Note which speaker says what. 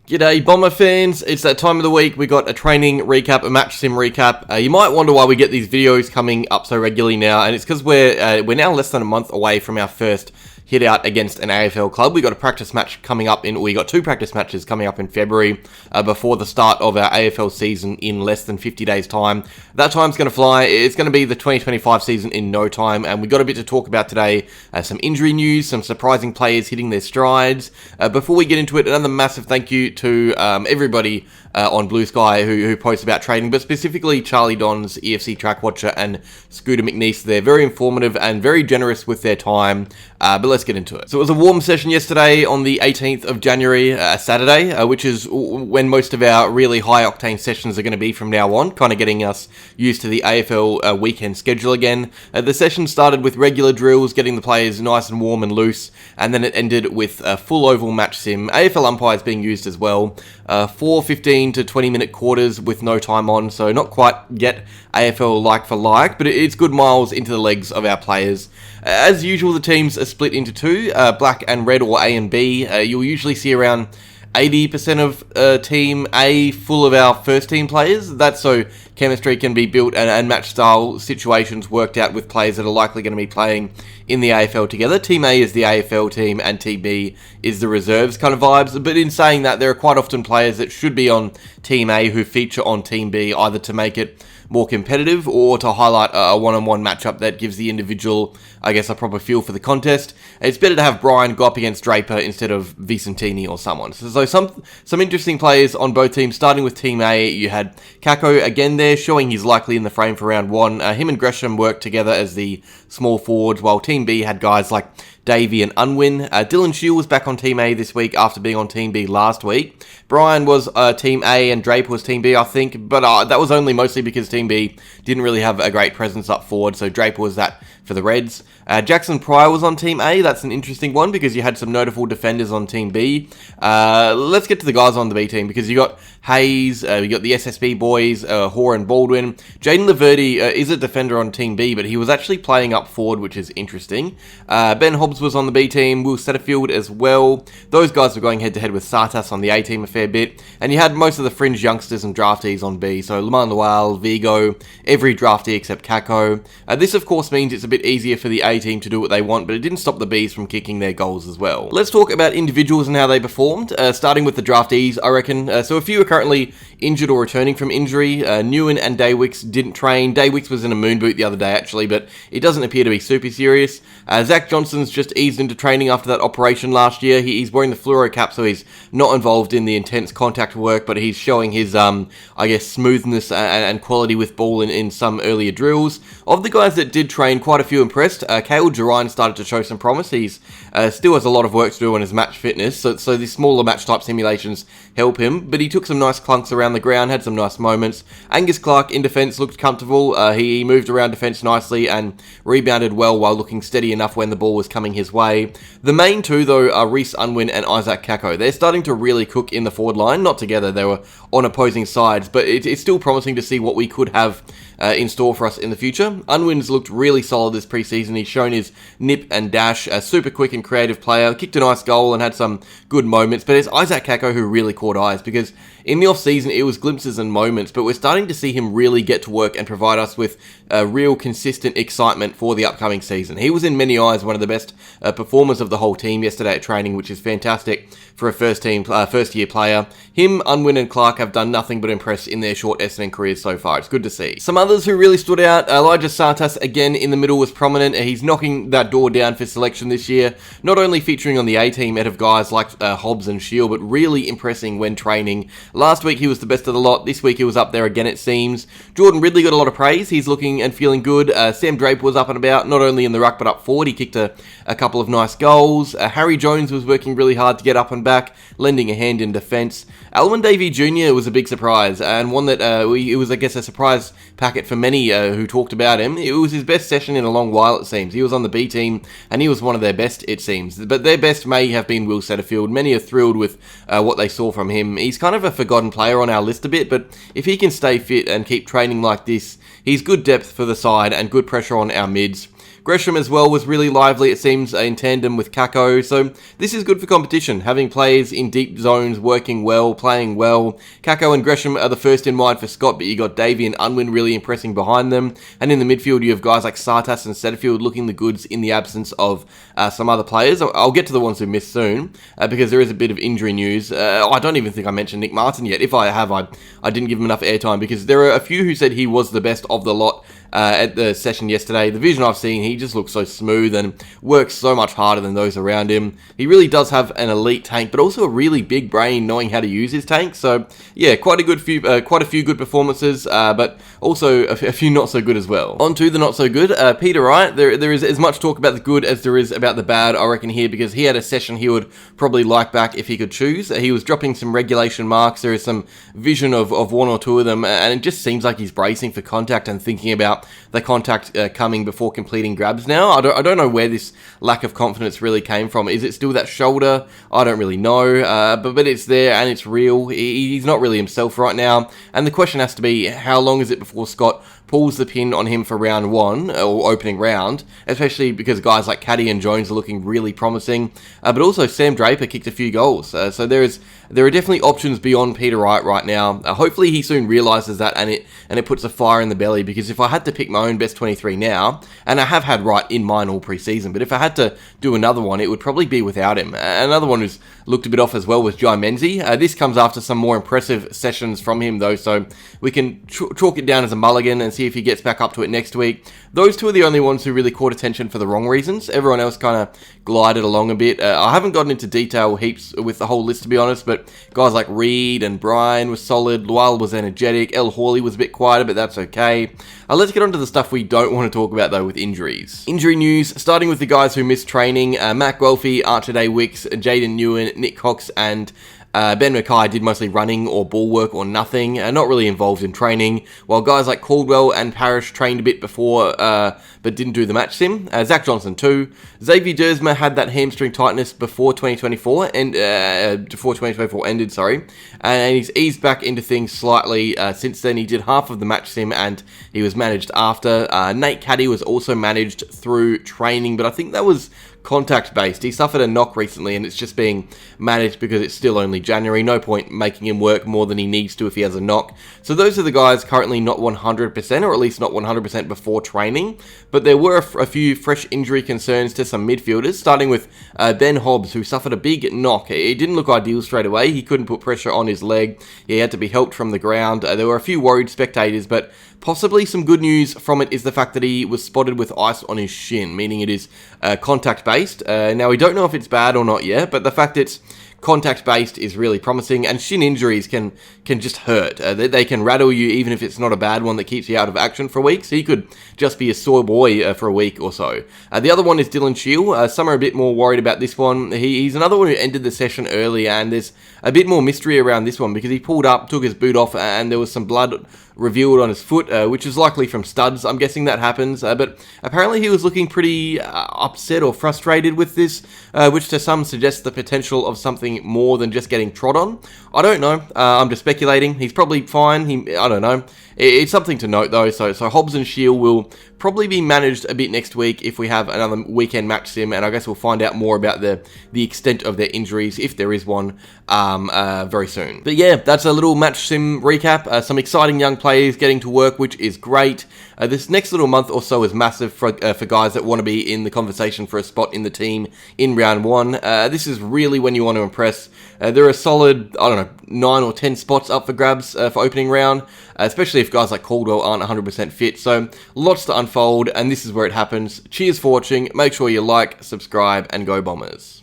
Speaker 1: G'day Bomber fans, it's that time of the week. We got a training recap, a match sim recap. You might wonder why we get these videos coming up so regularly now, and it's because we're now less than a month away from our first hit out against an AFL club. We got a practice match coming up we got two practice matches coming up in February before the start of our AFL season in less than 50 days time. That time's going to fly. It's going to be the 2025 season in no time, and we got a bit to talk about today. Some injury news, some surprising players hitting their strides. Before we get into it, another massive thank you to everybody on Blue Sky who posts about trading, but specifically Charlie Dons, EFC Track Watcher, and Scooter McNeese. They're very informative and very generous with their time, but let's get into it. So it was a warm session yesterday on the 18th of January, Saturday, which is when most of our really high-octane sessions are going to be from now on, kind of getting us used to the AFL weekend schedule again. The session started with regular drills, getting the players nice and warm and loose, and then it ended with a full oval match sim. AFL umpires being used as well. 4 15 to 20 minute quarters with no time on, so not quite yet AFL like for like, but it's good miles into the legs of our players. As usual, the teams are split into two, black and red, or A and B. You'll usually see around 80% of Team A full of our first team players. That's so chemistry can be built and match style situations worked out with players that are likely going to be playing in the AFL together. Team A is the AFL team and Team B is the reserves kind of vibes. But in saying that, there are quite often players that should be on Team A who feature on Team B, either to make it more competitive or to highlight a one-on-one matchup that gives the individual, I guess, a proper feel for the contest. It's better to have Brian go up against Draper instead of Vicentini or someone. So some interesting players on both teams. Starting with Team A, you had Kako again there, showing he's likely in the frame for round one. Him and Gresham worked together as the small forwards, while Team B had guys like Davey and Alwyn. Dylan Shield was back on Team A this week after being on Team B last week. Brian was Team A and Draper was Team B, I think, but that was only mostly because Team B didn't really have a great presence up forward, so Draper was that for the Reds. Jackson Pryor was on Team A. That's an interesting one because you had some notable defenders on Team B. Let's get to the guys on the B team because you got Hayes, you got the SSB boys, Hoare and Baldwin. Jaden Laverty is a defender on Team B, but he was actually playing up forward, which is interesting. Ben Hobbs was on the B team, Will Setterfield as well. Those guys were going head-to-head with Sartas on the A team a fair bit. And you had most of the fringe youngsters and draftees on B, so Lamar Lual, Vigo, every draftee except Kako. This, of course, means it's a bit easier for the A team to do what they want, but it didn't stop the Bs from kicking their goals as well. Let's talk about individuals and how they performed, starting with the draftees, I reckon. So a few are currently injured or returning from injury. Newen and Daywicks didn't train. Daywicks was in a moon boot the other day, actually, but it doesn't appear to be super serious. Zach Johnson's just eased into training after that operation last year. He's wearing the fluoro cap, so he's not involved in the intense contact work, but he's showing his, I guess, smoothness and quality with ball in some earlier drills. Of the guys that did train, quite a few impressed. Cale Jarine started to show some promise. He's still has a lot of work to do on his match fitness, so the smaller match type simulations help him, but he took some nice clunks around the ground, had some nice moments. Angus Clark in defence looked comfortable. He moved around defence nicely and rebounded well while looking steady enough when the ball was coming his way. The main two, though, are Reece Unwin and Isaac Kako. They're starting to really cook in the forward line, not together, they were on opposing sides, but it's still promising to see what we could have in store for us in the future. Unwin's looked really solid this preseason. He's shown his nip and dash, a super quick and creative player, kicked a nice goal and had some good moments, but it's Isaac Kako who really caught eyes because in the off-season it was glimpses and moments, but we're starting to see him really get to work and provide us with real consistent excitement for the upcoming season. He was in many eyes one of the best performers of the whole team yesterday at training, which is fantastic for a first-year player. Him, Unwin and Clark have done nothing but impress in their short Essendon careers so far. It's good to see. Some others who really stood out, Elijah Sartas again in the middle was prominent. He's knocking that door down for selection this year, not only featuring on the A team ahead of guys like Hobbs and Shield, but really impressing when training. Last week he was the best of the lot. This week he was up there again, it seems. Jordan Ridley got a lot of praise. He's looking and feeling good. Sam Draper was up and about, not only in the ruck but up forward. He kicked a couple of nice goals. Harry Jones was working really hard to get up and back, lending a hand in defence. Alwyn Davey Jr. was a big surprise, and one that it was, I guess, a surprise packet for many who talked about him. It was his best session in a long while, it seems. He was on the B team, and he was one of their best, it seems. But their best may have been Will Setterfield. Many are thrilled with what they saw from him. He's kind of a forgotten player on our list a bit, but if he can stay fit and keep training like this, he's good depth for the side and good pressure on our mids. Gresham as well was really lively, it seems, in tandem with Kako. So this is good for competition, having players in deep zones working well, playing well. Kako and Gresham are the first in mind for Scott, but you got Davey and Alwyn really impressing behind them. And in the midfield, you have guys like Sartas and Setterfield looking the goods in the absence of some other players. I'll get to the ones who missed soon, because there is a bit of injury news. I don't even think I mentioned Nick Martin yet. If I have, I didn't give him enough airtime, because there are a few who said he was the best of the lot at the session yesterday. The vision I've seen, he just looks so smooth and works so much harder than those around him. He really does have an elite tank, but also a really big brain knowing how to use his tank. So yeah, quite a few good performances, but also a few not so good as well. On to the not so good. Peter Wright, there is as much talk about the good as there is about the bad, I reckon, here, because he had a session he would probably like back if he could choose. He was dropping some regulation marks. There is some vision of one or two of them, and it just seems like he's bracing for contact and thinking about the contact coming before completing grabs now. I don't know where this lack of confidence really came from. Is it still that shoulder? I don't really know, but it's there and it's real. He's not really himself right now, and the question has to be, how long is it before Scott pulls the pin on him for round one, or opening round, especially because guys like Caddy and Jones are looking really promising, but also Sam Draper kicked a few goals, so there are definitely options beyond Peter Wright right now. Hopefully he soon realises that, and it puts a fire in the belly, because if I had to pick my own best 23 now, and I have had Wright in mine all pre-season, but if I had to do another one, it would probably be without him. Another one who's looked a bit off as well was Jai Menzies. This comes after some more impressive sessions from him though, so we can chalk it down as a mulligan and see if he gets back up to it next week. Those two are the only ones who really caught attention for the wrong reasons. Everyone else kind of glided along a bit. I haven't gotten into detail heaps with the whole list, to be honest, but guys like Reed and Brian was solid. Lual was energetic. El Hawley was a bit quieter, but that's okay. Let's get on to the stuff we don't want to talk about though, with injuries. Injury news, starting with the guys who missed training. Matt Guelphy, Archie Wicks, Jaden Newen, Nick Cox, and Ben Mackay did mostly running or ball work or nothing, not really involved in training, while guys like Caldwell and Parrish trained a bit before, but didn't do the match sim. Zach Johnson too. Xavier Dersma had that hamstring tightness before 2024 ended, and he's eased back into things slightly since then. He did half of the match sim and he was managed after. Nate Caddy was also managed through training, but I think that was contact based. He suffered a knock recently and it's just being managed because it's still only January. No point making him work more than he needs to if he has a knock. So those are the guys currently not 100%, or at least not 100% before training. But there were a few fresh injury concerns to some midfielders, starting with Ben Hobbs, who suffered a big knock. It didn't look ideal straight away. He couldn't put pressure on his leg. He had to be helped from the ground. There were a few worried spectators, but possibly some good news from it is the fact that he was spotted with ice on his shin, meaning it is contact based. Now we don't know if it's bad or not yet, but the fact it's contact based is really promising, and shin injuries can just hurt. They can rattle you even if it's not a bad one that keeps you out of action for a week, so you could just be a sore boy for a week or so. The other one is Dylan Shield. Some are a bit more worried about this one. He's another one who ended the session early, and there's a bit more mystery around this one because he pulled up, took his boot off, and there was some blood revealed on his foot, which is likely from studs. I'm guessing that happens, but apparently he was looking pretty upset or frustrated with this, which to some suggests the potential of something more than just getting trod on. I don't know. I'm just speculating. He's probably fine. I don't know. It's something to note though. So Hobbs and Shield will probably be managed a bit next week if we have another weekend match sim, and I guess we'll find out more about the extent of their injuries, if there is one, very soon. But yeah, that's a little match sim recap. Some exciting young players getting to work, which is great. This next little month or so is massive for guys that want to be in the conversation for a spot in the team in round one. This is really when you want to impress. There are solid, 9 or 10 spots up for grabs for opening round, especially if guys like Caldwell aren't 100% fit. So lots to unfold, and this is where it happens. Cheers for watching. Make sure you like, subscribe, and go Bombers.